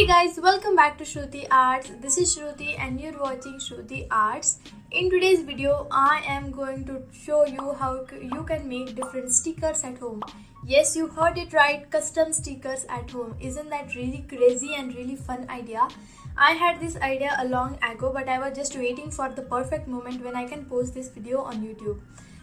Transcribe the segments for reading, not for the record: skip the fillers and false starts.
Hey guys, welcome back to Shruti Arts. This is Shruti and you're watching Shruti Arts. In today's video, I am going to show you how you can make different stickers at home. Yes, you heard it right, custom stickers at home. Isn't that really crazy and really fun idea? I had this idea a long ago, but I was just waiting for the perfect moment when I can post this video on YouTube.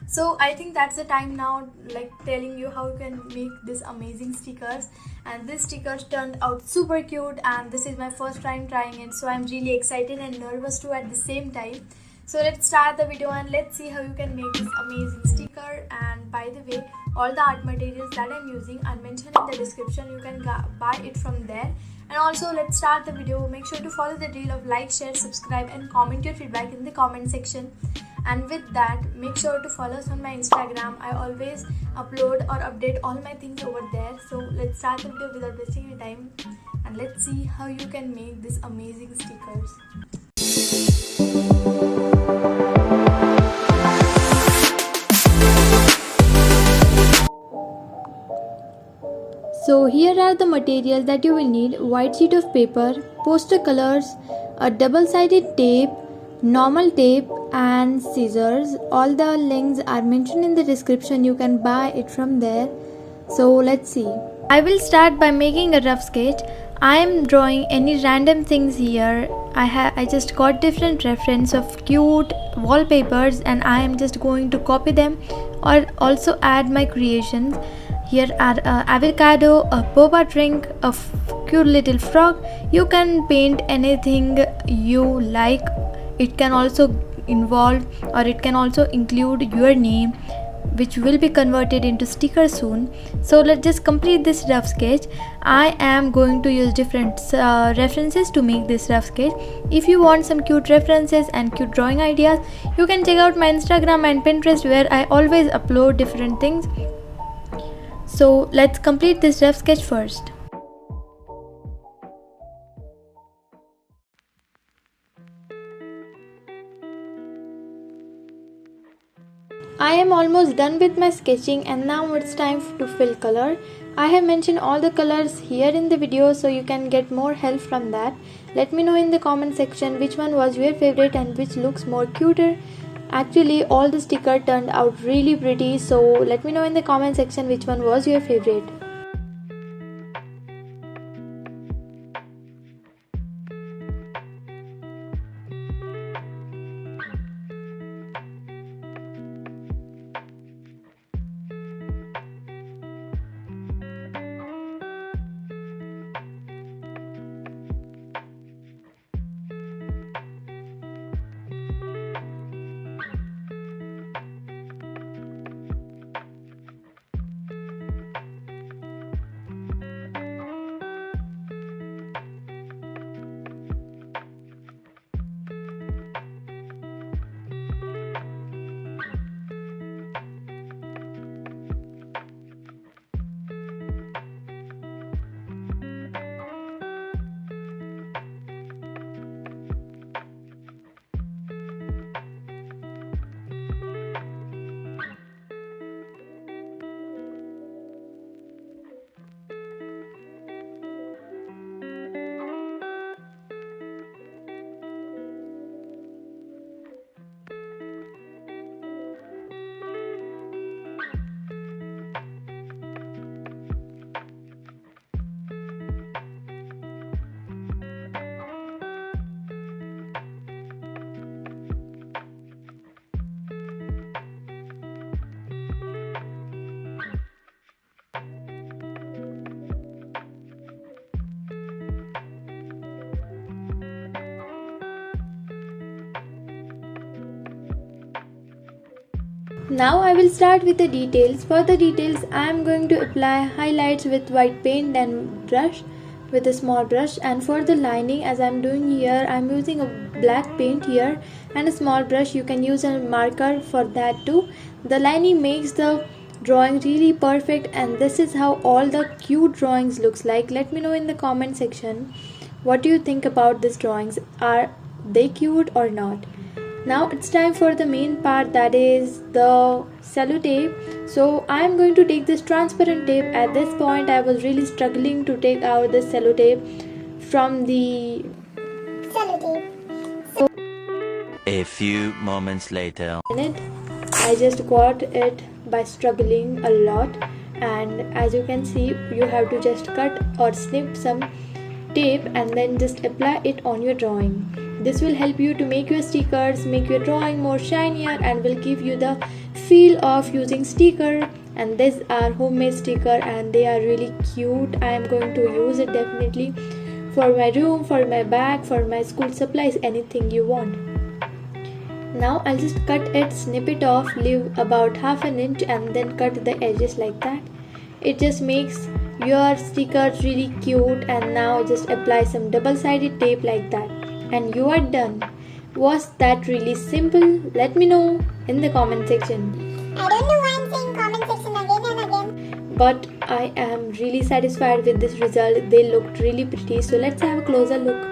So I think that's the time now, like telling you how you can make these amazing stickers. And these stickers turned out super cute, and this is my first time trying it, so I'm really excited and nervous too at the same time. So let's start the video and let's see how you can make this amazing sticker. And by the way, all the art materials that I'm using are mentioned in the description. You can buy it from there. And also, let's start the video. Make sure to follow the drill of like, share, subscribe and comment your feedback in the comment section. And with that, make sure to follow us on my Instagram. I always upload or update all my things over there. So let's start the video without wasting any time, and let's see how you can make these amazing stickers. So here are the materials that you will need: white sheet of paper, poster colors, a double-sided tape, normal tape and scissors. All the links are mentioned in the description. You can buy it from there. So let's see. I will start by making a rough sketch. I am drawing any random things here. I just got different reference of cute wallpapers and I am just going to copy them or also add my creations. Here are avocado, a boba drink, a cute little frog. You can paint anything you like. It can also involve or it can also include your name, which will be converted into sticker soon. So let's just complete this rough sketch. I am going to use different references to make this rough sketch. If you want some cute references and cute drawing ideas, you can check out my Instagram and Pinterest, where I always upload different things. So let's complete this rough sketch first. I am almost done with my sketching and now it's time to fill color. I have mentioned all the colors here in the video, so you can get more help from that. Let me know in the comment section which one was your favorite and which looks more cuter. Actually, all the sticker turned out really pretty, so let me know in the comment section which one was your favorite. Now I will start with the details. For the details, I am going to apply highlights with white paint and brush with a small brush. And for the lining, as I am doing here, I am using a black paint here and a small brush. You can use a marker for that too. The lining makes the drawing really perfect, and this is how all the cute drawings looks like. Let me know in the comment section what do you think about these drawings. Are they cute or not? Now it's time for the main part, that is the cello tape. So I am going to take this transparent tape. At this point I was really struggling to take out the cello tape from the Sellotape. A few moments later. it. I just got it by struggling a lot, and as you can see, you have to just cut or snip some tape and then just apply it on your drawing. This will help you to make your stickers, make your drawing more shinier, and will give you the feel of using sticker. And these are homemade sticker and they are really cute. I am going to use it definitely for my room, for my bag, for my school supplies, anything you want. Now I'll just cut it, snip it off, leave about half an inch and then cut the edges like that. It just makes your stickers really cute. And now just apply some double-sided tape like that and you are done. Was that really simple? Let me know in the comment section. I don't know why I'm saying comment section again and again. But I am really satisfied with this result. They looked really pretty. So let's have a closer look.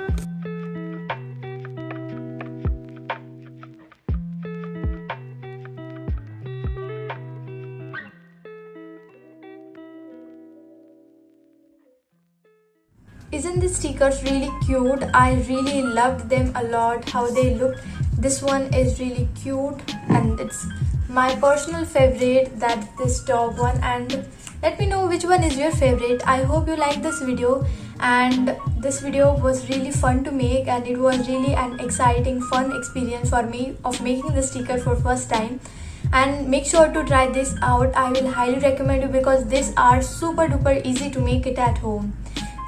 Isn't these stickers really cute? I really loved them a lot, how they look. This one is really cute and it's my personal favorite, that's this dog one. And let me know which one is your favorite. I hope you like this video, and this video was really fun to make, and it was really an exciting fun experience for me of making the sticker for first time. And make sure to try this out. I will highly recommend you because these are super duper easy to make it at home.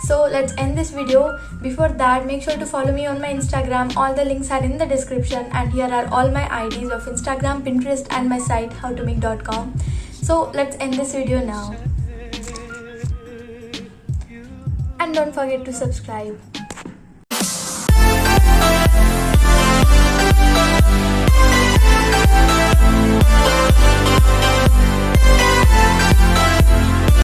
So let's end this video. Before that, make sure to follow me on my Instagram. All the links are in the description, and here are all my IDs of Instagram, Pinterest and my site howtomake.com. So let's end this video now. And don't forget to subscribe.